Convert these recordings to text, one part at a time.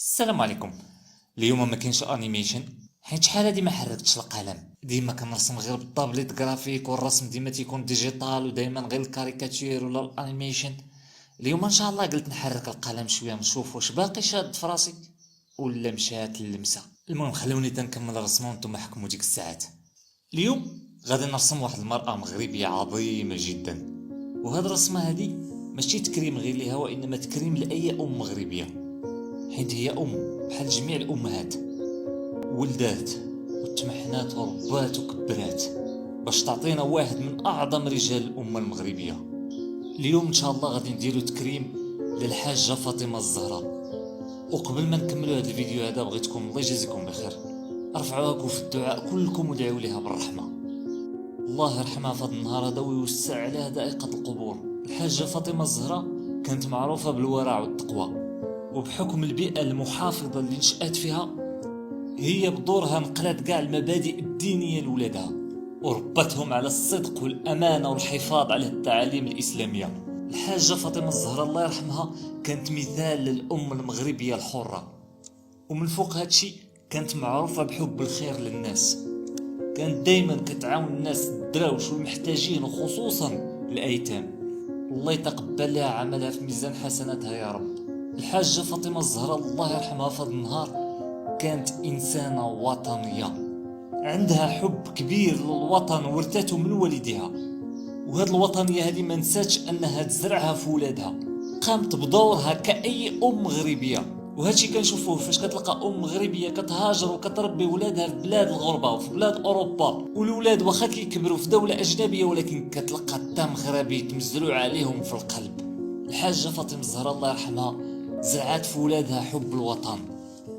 السلام عليكم. اليوم ما كاينش انيميشن حيت شحال هادي ما حركتش القلم، ديما كنرسم غير بالطابليت جرافيك، والرسم ديما تيكون ديجيتال ودائما غير الكاريكاتير ولا الانيميشن. اليوم ان شاء الله قلت نحرك القلم شويه نشوف واش باقي شاد في راسي ولا مشات اللمسه. المهم خلوني تنكمل الرسمه وانتم حكموا ديك الساعات. اليوم غادي نرسم واحد المرأة مغربية عظيمة جدا، وهاد الرسمة هادي ماشي تكريم غير ليها وإنما تكريم لأي أم مغربية، حيت هي أم بحال جميع الأمهات، ولدات وتمحنات وربات وكبرات باش تعطينا واحد من أعظم رجال الأمة المغربية. اليوم إن شاء الله غادي نديرو تكريم للحاجة فاطمة الزهراء. وقبل ما نكملوا هذا الفيديو هذا بغيتكم الله يجازيكم بخير ارفعوها في الدعاء كلكم ودعوا لها بالرحمة، الله يرحمها في هذا النهار هذا ويوسع عليها دائقة القبور. الحاجة فاطمة الزهراء كانت معروفة بالورع والتقوى، وبحكم البيئة المحافظة اللي نشأت فيها هي بدورها نقلت كاع المبادئ الدينية لولادها وربتهم على الصدق والأمانة والحفاظ على التعاليم الإسلامية. الحاجة فاطمة الزهراء الله يرحمها كانت مثال للأم المغربية الحرة، ومن فوق هادشي كانت معروفة بحب الخير للناس، كانت دايما كتعاون الناس الدراوش والمحتاجين وخصوصا الأيتام. الله يتقبل لها عملها في ميزان حسناتها يا رب. الحاجة فاطمة الزهراء الله يرحمها في هذا النهار كانت إنسانة وطنية عندها حب كبير للوطن ورثته من والدها، وهاد الوطنية هذه ما نساتش انها تزرعها في ولادها، قامت بدورها كأي ام مغربية. وهادشي كنشوفوه فاش كتلقى ام مغربية كتهاجر وكتربي ولادها في بلاد الغربة وفي بلاد اوروبا، والولاد واخا كيكبروا في دولة اجنبية ولكن كتلقى الدم مغربي تمزروع عليهم في القلب. الحاجة فاطمة الزهراء الله يرحمها زرعات في ولادها حب الوطن،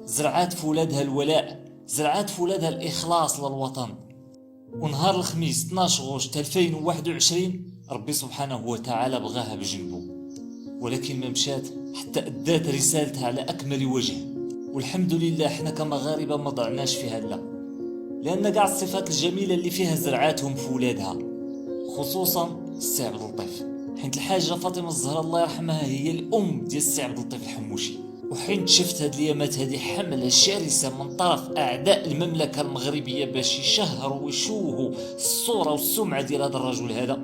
زرعات في ولادها الولاء، زرعات في ولادها الاخلاص للوطن. ونهار الخميس 12 غشت 2021 ربي سبحانه وتعالى بغاها بجنبه، ولكن ما مشات حتى ادات رسالتها على اكمل وجه. والحمد لله حنا كمغاربه ما ضعناش فيها لا، لان كاع الصفات الجميله اللي فيها زرعاتهم في ولادها، خصوصا السي عبد اللطيف، حيت الحاجه فاطمه الزهراء الله يرحمها هي الام ديال السي عبد اللطيف الحموشي. وحين شفت هاد اليامات هذه حملة شرسة من طرف أعداء المملكة المغربية باش يشهروا ويشوهوا الصورة والسمعة ديال هذا الرجل هذا،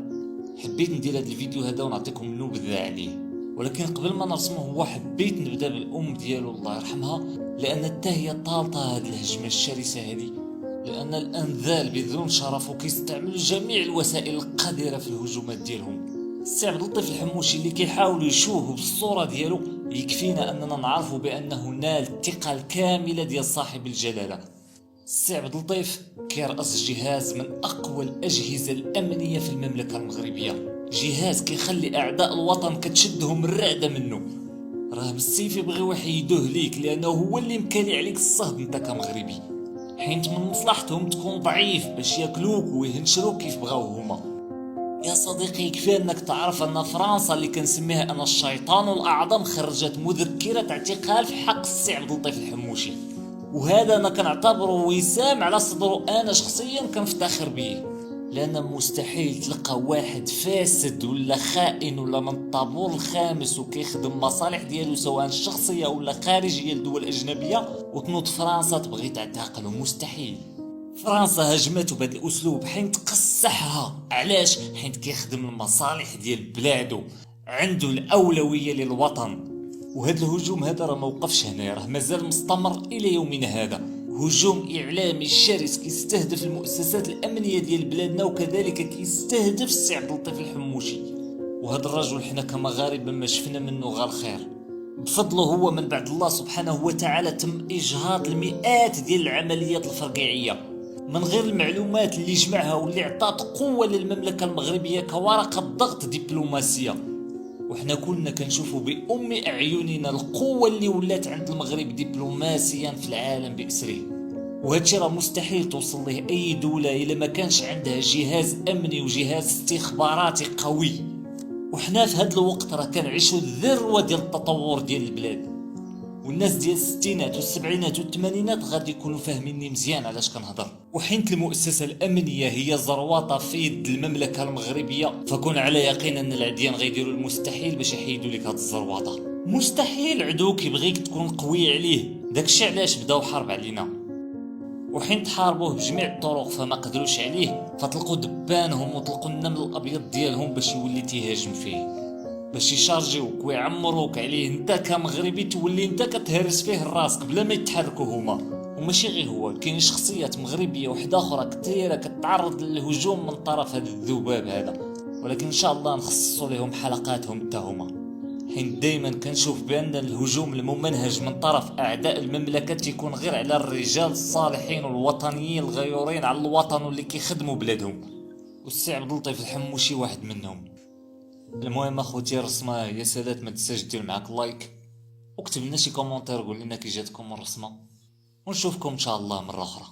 حبيت ندير هذا الفيديو هذا ونعطيكم نبذة عليه. ولكن قبل ما نرسمه هو حبيت نبدا بالأم ديالو الله يرحمها، لأن حتى هي طالطة هاد الهجمة الشرسة هذه، لأن الأنذال بذون شرف وكيستعملوا جميع الوسائل القادرة في الهجومات ديالهم. السي عبد اللطيف الحموشي اللي كيحاولوا يشوهوا بالصورة ديالو يكفينا اننا نعرفوا بانه نال الثقة الكاملة ديال صاحب الجلالة. السي عبد اللطيف كيرأس جهاز من اقوى الاجهزة الامنية في المملكة المغربية، جهاز كيخلي اعداء الوطن كتشدهم الرعدة منه، راه بالسيف يبغيو يحيدوه ليك لانه هو اللي مكالي عليك الصهد انت كمغربي، حيت من مصلحتهم تكون ضعيف باش ياكلوك ويهنشروك كيف بغاو هما. يا صديقي يكفي انك تعرف ان فرنسا اللي كنسميها انا الشيطان الاعظم خرجت مذكرة اعتقال في حق السي عبد اللطيف الحموشي، وهذا انا كنعتبره وسام على صدره، انا شخصيا كنفتخر به، لان مستحيل تلقى واحد فاسد ولا خائن ولا من الطابور الخامس وكيخدم مصالح ديالو سواء شخصية ولا خارجية لدول اجنبية وتنوض فرنسا تبغي تعتقله، مستحيل. فرنسا هجمته بهذا الاسلوب حين تقصحها، علاش؟ حيت كيخدم المصالح ديال بلادو، عنده الاولويه للوطن. وهذا الهجوم هذا راه ما وقفش هنا، راه مازال مستمر الى يومنا هذا، هجوم اعلامي شرس كيستهدف المؤسسات الامنيه ديال بلادنا وكذلك كيستهدف السي عبد اللطيف الحموشي. وهذا الرجل حنا كمغاربه ما شفنا منه غير الخير، بفضله هو من بعد الله سبحانه وتعالى تم اجهاض المئات ديال العمليات الفرقيعيه من غير المعلومات اللي جمعها واللي عطات قوة للمملكة المغربية كورقة ضغط دبلوماسية. وحنا كنا كنشوفوا بأم أعيننا القوة اللي ولات عند المغرب دبلوماسيا في العالم بأسره، وهادشي راه مستحيل توصل له أي دولة إلا ما كانش عندها جهاز أمني وجهاز استخباراتي قوي. وحنا في هاد الوقت راه كنعيشوا الذروة ديال التطور ديال البلاد، والناس ديال الستينات والسبعينات والثمانينات غادي يكونوا فاهميني مزيان علاش كنهضر. وحين المؤسسه الامنيه هي زرواطه في يد المملكه المغربيه، فكون على يقين ان العديان غيديروا المستحيل باش يحيدوا لك هاد الزرواطه. مستحيل عدوك يبغيك تكون قوي عليه، داكشي علاش بداو حرب علينا. وحين تحاربوه بجميع الطرق فما قدروش عليه، فطلقوا دبانهم وطلقوا النمل الابيض ديالهم باش يولي تيهاجم فيه، باش يشارجيوك ويعمروك عليه. انت كمغربي تولي انت كتهرس فيه الراس بلا ما يتحركوا هما. وماشي غير هو، كاين شخصيات مغربيه وحده اخرى كثيره كتعرض للهجوم من طرف هذا الذباب هذا، ولكن ان شاء الله نخصصوا لهم حلقاتهم حتى هما. حين دائما كنشوف بان الهجوم الممنهج من طرف اعداء المملكه تيكون غير على الرجال الصالحين والوطنيين الغيورين على الوطن واللي كيخدموا بلادهم، والسي عبد اللطيف الحموشي واحد منهم. المهم اخوتي الرسمه يا سادات، ما تنساش دير معاك لايك وكتب لنا شي كومونتير قول لنا كي جاتكم الرسمه، ونشوفكم ان شاء الله مره اخرى.